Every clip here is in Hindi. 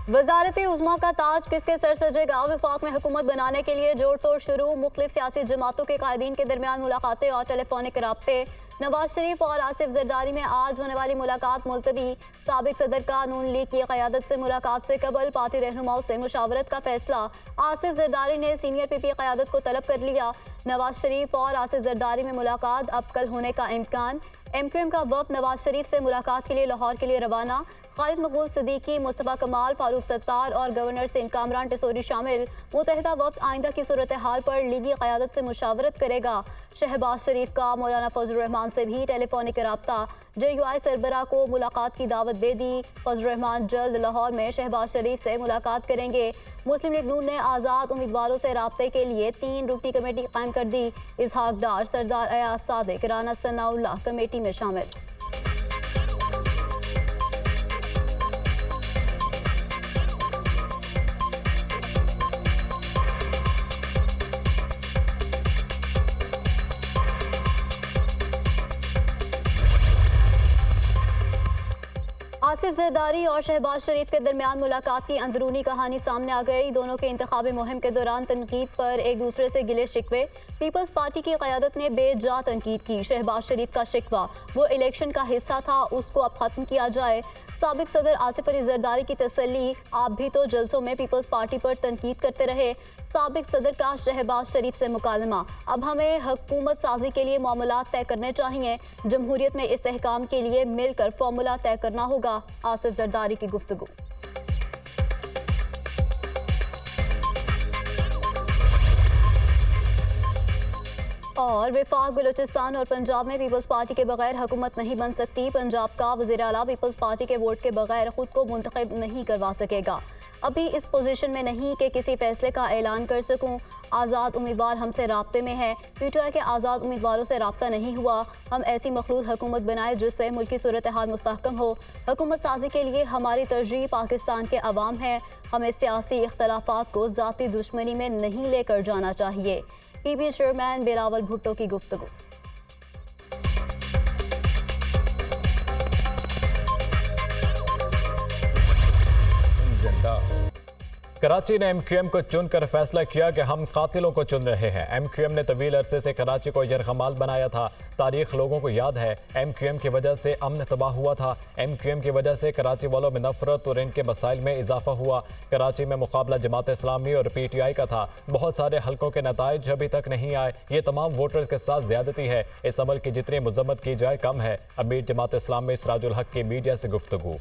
वजारत उज़्मा का ताज किसके सर सजेगा? वफाक में हुकूमत बनाने के लिए जोड़ तोड़ शुरू। मुख्तलिफ सियासी जमातों के कायदीन के दरमियान मुलाकातें और टेलीफोनिक राब्ते। नवाज शरीफ और आसिफ जरदारी में आज होने वाली मुलाकात मुलतवी। साबिक सदर का नून लीग की क़यादत से मुलाकात से कबल पार्टी रहनुमाओं से मुशावरत का फैसला। आसिफ जरदारी ने सीनियर पीपी क़यादत को तलब कर लिया। नवाज शरीफ और आसिफ जरदारी में मुलाकात अब कल होने का इम्कान। MQM का वफ़द नवाज शरीफ से मुलाकात के लिए लाहौर के लिए रवाना। खालिद मकबूल सिद्दीकी, मुस्तफ़ा कमाल, फारूक सत्तार और गवर्नर सिंध कामरान टिसोरी शामिल। मुत्तहिदा वफ़द आइंदा की सूरत हाल पर लीगी क़यादत से मुशावरत करेगा। शहबाज शरीफ का मौलाना फजल रहमान से भी टेलीफोनिक रब्ता। JUI सरबराह को मुलाकात की दावत दे दी। फजल रहमान जल्द लाहौर में शहबाज शरीफ से मुलाकात करेंगे। मुस्लिम लीग नून ने आज़ाद उम्मीदवारों से राब्ते के लिए 3 रुकनी कमेटी कायम कर दी। इसहाक डार, सरदार अयाज सादिक, राना सनाउल्लाह कमेटी में शामिल। आसिफ जरदारी और शहबाज शरीफ के दरमियान मुलाकात की अंदरूनी कहानी सामने आ गई। दोनों के इंतखाबी मुहिम के दौरान तनकीद पर एक दूसरे से गिले शिकवे। पीपल्स पार्टी की क़यादत ने बेजा तनकीद की। शहबाज शरीफ का शिकवा, वो इलेक्शन का हिस्सा था, उसको अब ख़त्म किया जाए। साबिक सदर आसिफ अली जरदारी की तसल्ली, आप भी तो जलसों में पीपल्स पार्टी पर तनकीद करते रहे। साबिक सदर का शहबाज शरीफ से मुकालमा, अब हमें हुकूमत साजी के लिए मामलात तय करने चाहिए। जमहूरियत में इस्तेहकाम के लिए मिलकर फार्मूला तय करना होगा। आसिफ जरदारी की गुफ्तगू। और वफाक, बलूचिस्तान और पंजाब में पीपल्स पार्टी के बगैर हुकूमत नहीं बन सकती। पंजाब का वज़ीर आला पीपल्स पार्टी के वोट के बगैर खुद को मुंतखब नहीं करवा सकेगा। अभी इस पोजीशन में नहीं कि किसी फैसले का ऐलान कर सकूं। आज़ाद उम्मीदवार हमसे राब्ते में है। PTI के आज़ाद उम्मीदवारों से राब्ता नहीं हुआ। हम ऐसी मखलूत हुकूमत बनाए जिससे मुल्की सूरत हाल मुस्तहकम हो। हुकूमत साजी के लिए हमारी तरजीह पाकिस्तान के अवाम है। हमें सियासी इख्तलाफात को ज़ाती दुश्मनी में नहीं लेकर जाना चाहिए। PB चेयरमैन बिलावल भुट्टो की गुफ्तगू। कराची ने MQM को चुनकर फैसला किया कि हम कातिलों को चुन रहे हैं। MQM ने तवील अरसे से कराची को यरगमाल बनाया था। तारीख लोगों को याद है। MQM की वजह से अमन तबाह हुआ था। MQM की वजह से कराची वालों में नफरत और इनके मसाइल में इजाफा हुआ। कराची में मुकाबला जमात इस्लामी और PTI का था। बहुत सारे हलकों के नताइज अभी तक नहीं आए। ये तमाम वोटर्स के साथ ज्यादती है। इस अमल की जितनी मजम्मत की जाए कम है। अमीर जमात इस्लामी सिराजुल हक की मीडिया से गुफ्तगू।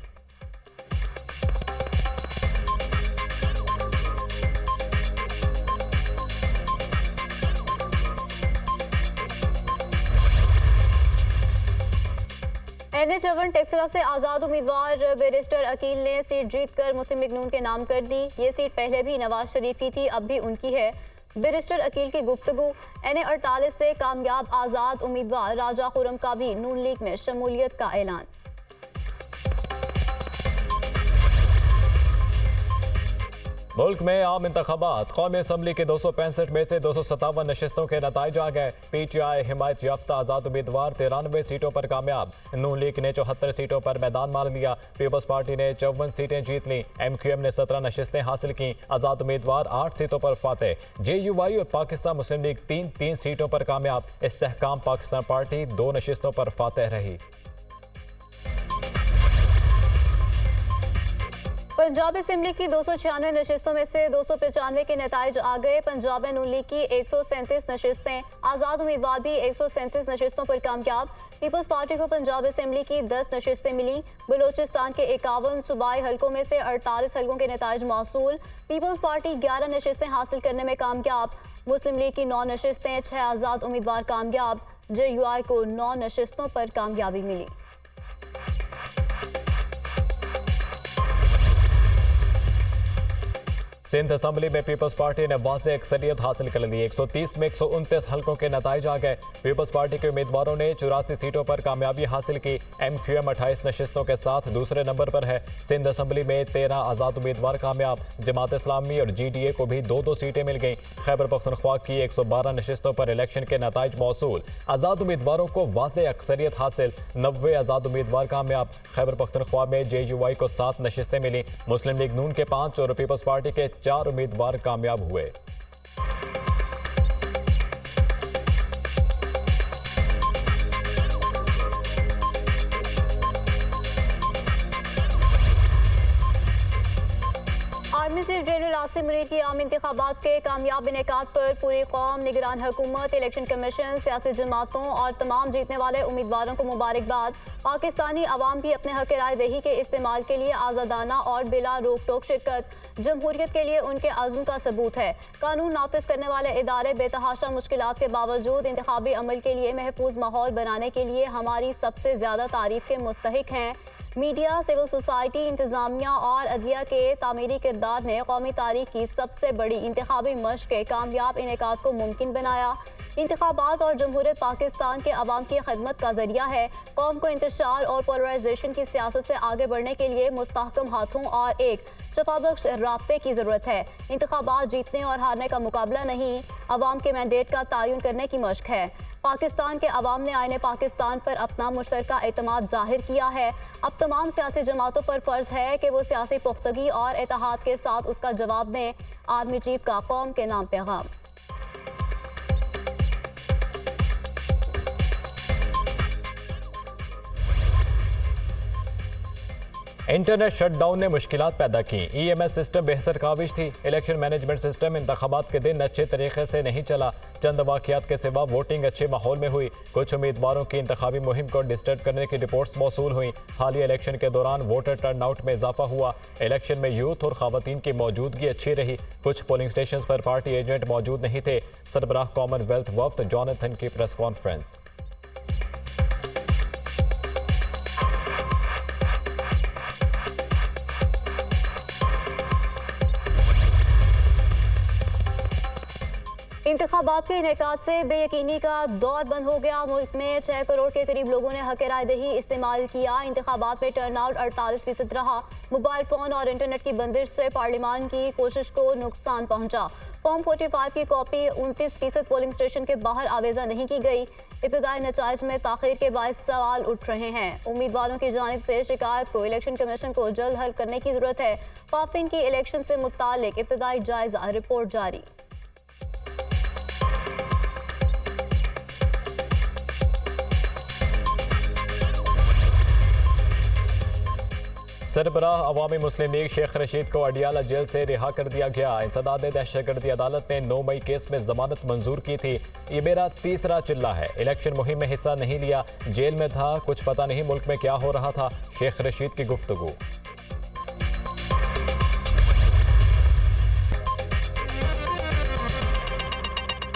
NH-11 टेक्सला से आज़ाद उम्मीदवार बैरिस्टर अकील ने सीट जीतकर मुस्लिम लीग नून के नाम कर दी। ये सीट पहले भी नवाज शरीफ की थी, अब भी उनकी है। बैरिस्टर अकील की गुफ्तगू। NA-48 से कामयाब आज़ाद उम्मीदवार राजा खुरम का भी नून लीग में शमूलियत का ऐलान। मुल्क में आम इंतखाबात, कौमी असम्बली के 265 में से 257 नशस्तों के नताइज आ गए। PTI हिमायत याफ्ता आज़ाद उम्मीदवार 93 सीटों पर कामयाब। नून लीग ने 74 सीटों पर मैदान मार लिया। पीपल्स पार्टी ने 54 सीटें जीत लीं। MQM ने 17 नशस्तें हासिल की। आज़ाद उम्मीदवार 8 सीटों पर फातेह। JUI और पाकिस्तान मुस्लिम लीग 3 सीटों पर कामयाब। इस्तेहकाम पाकिस्तान पार्टी 2 नशस्तों पर फातेह रही। पंजाब असेंबली की 296 नशस्तों में से 295 के नताइज आ गए। पंजाब में नून लीग की 137 नशस्तें, आज़ाद उम्मीदवार भी 137 नशस्तों पर कामयाब। पीपल्स पार्टी को पंजाब असेंबली की 10 नशस्तें मिली। बलूचिस्तान के 51 सूबाई हलकों में से 48 हलकों के नताइज मौसूल। पीपल्स पार्टी 11 नशस्तें हासिल करने में कामयाब। मुस्लिम लीग की 9 नशस्तें, 6 आज़ाद उम्मीदवार कामयाब। JUI को 9 नशस्तों पर कामयाबी मिली। सिंध असम्बली में पीपल्स पार्टी ने वाज़ेह अक्सरियत हासिल कर ली। 130 में 129 हल्कों के नताइज आ गए। पीपल्स पार्टी के उम्मीदवारों ने 84 सीटों पर कामयाबी हासिल की। MQM 28 नशिस्तों के साथ दूसरे नंबर पर है। सिंध असम्बली में 13 आज़ाद उम्मीदवार कामयाब। जमात इस्लामी और GDA को भी 2-2 सीटें मिल गईं। खैबर पख्तूनख्वा की 112 नशिस्तों पर इलेक्शन के नताइज मौसूल। आज़ाद उम्मीदवारों को वाज़ेह अक्सरियत हासिल। 90 आज़ाद उम्मीदवार कामयाब। खैबर पख्तूनख्वा में JUI को 7 नशिस्तें मिली। मुस्लिम लीग नून के 5 और पीपल्स पार्टी के 4 उम्मीदवार कामयाब हुए। Army chief general Asim Munir की आम इंतखाबात के कामयाब इनेकाद पर पूरी कौम, निगरान हुकूमत, इलेक्शन कमीशन, सियासी जमातों और तमाम जीतने वाले उम्मीदवारों को मुबारकबाद। पाकिस्तानी अवाम की अपने हक राय दही के इस्तेमाल के लिए आज़ादाना और बिला रोक टोक शिरकत जमहूरियत के लिए उनके अज़्म का सबूत है। कानून नाफिज करने वाले इदारे बेतहाशा मुश्किलात के बावजूद इंतखाबी अमल के लिए महफूज माहौल बनाने के लिए हमारी सबसे ज़्यादा तारीफ के मुस्तहिक हैं। मीडिया, सिविल सोसाइटी, इंतजामिया और अदलिया के तामीरी किरदार ने कौमी तारीख की सबसे बड़ी इंतखाबी मश्क के कामयाब इनेकाद को मुमकिन बनाया। इंतखाबात और जमहूरियत पाकिस्तान के अवाम की खिदमत का जरिया है। कौम को इंतशार और पोलराइजेशन की सियासत से आगे बढ़ने के लिए मुस्तहकम हाथों और एक शफाबख्श राब्ते की ज़रूरत है। इंतखाबात जीतने और हारने का मुकाबला नहीं, अवाम के मैंडेट का तयन करने की मश्क है। पाकिस्तान के अवाम ने आईने पाकिस्तान पर अपना मुश्तरका एतमाद जाहिर किया है। अब तमाम सियासी जमातों पर फर्ज है कि वो सियासी पुख्तगी और इत्तेहाद के साथ उसका जवाब दें। आर्मी चीफ का कौम के नाम पैगाम। इंटरनेट शटडाउन ने मुश्किलात पैदा की। EMS सिस्टम बेहतर काविश थी। इलेक्शन मैनेजमेंट सिस्टम इंतखाबात के दिन अच्छे तरीके से नहीं चला। चंद वाक़यात के सिवा वोटिंग अच्छे माहौल में हुई। कुछ उम्मीदवारों की इंतखाबी मुहिम को डिस्टर्ब करने की रिपोर्ट्स मौसूल हुई। हालिया इलेक्शन के दौरान वोटर टर्नआउट में इजाफा हुआ। इलेक्शन में यूथ और खवातीन की मौजूदगी अच्छी रही। कुछ पोलिंग स्टेशन पर पार्टी एजेंट मौजूद नहीं थे। सरबराह कॉमनवेल्थ वफ्द जॉनथन की प्रेस कॉन्फ्रेंस। इंतखाबात के इनेकाद से बेयकीनी का दौर बंद हो गया। मुल्क में 6 करोड़ के करीब लोगों ने हक राय दही इस्तेमाल किया। इंतखाबात में टर्नआउट 48% रहा। मोबाइल फ़ोन और इंटरनेट की बंदिश से पार्लियामान की कोशिश को नुकसान पहुंचा। फॉर्म 45 की कॉपी 29% पोलिंग स्टेशन के बाहर आवेजा नहीं की गई। इब्तदाई नताइज में ताख़ीर के बायस सवाल उठ रहे हैं। उम्मीदवारों की जानिब से शिकायत को इलेक्शन कमीशन को जल्द हल करने की ज़रूरत है। फाफिन की इलेक्शन से मुतालिक इब्तदाई जायजा रिपोर्ट जारी। सरबराह अवामी मुस्लिम लीग शेख रशीद को अडियाला जेल से रिहा कर दिया गया। इंसदाद दहशतगर्दी अदालत ने 9 मई केस में जमानत मंजूर की थी। ये मेरा तीसरा चिल्ला है। इलेक्शन मुहिम में हिस्सा नहीं लिया, जेल में था, कुछ पता नहीं मुल्क में क्या हो रहा था। शेख रशीद की गुफ्तगू।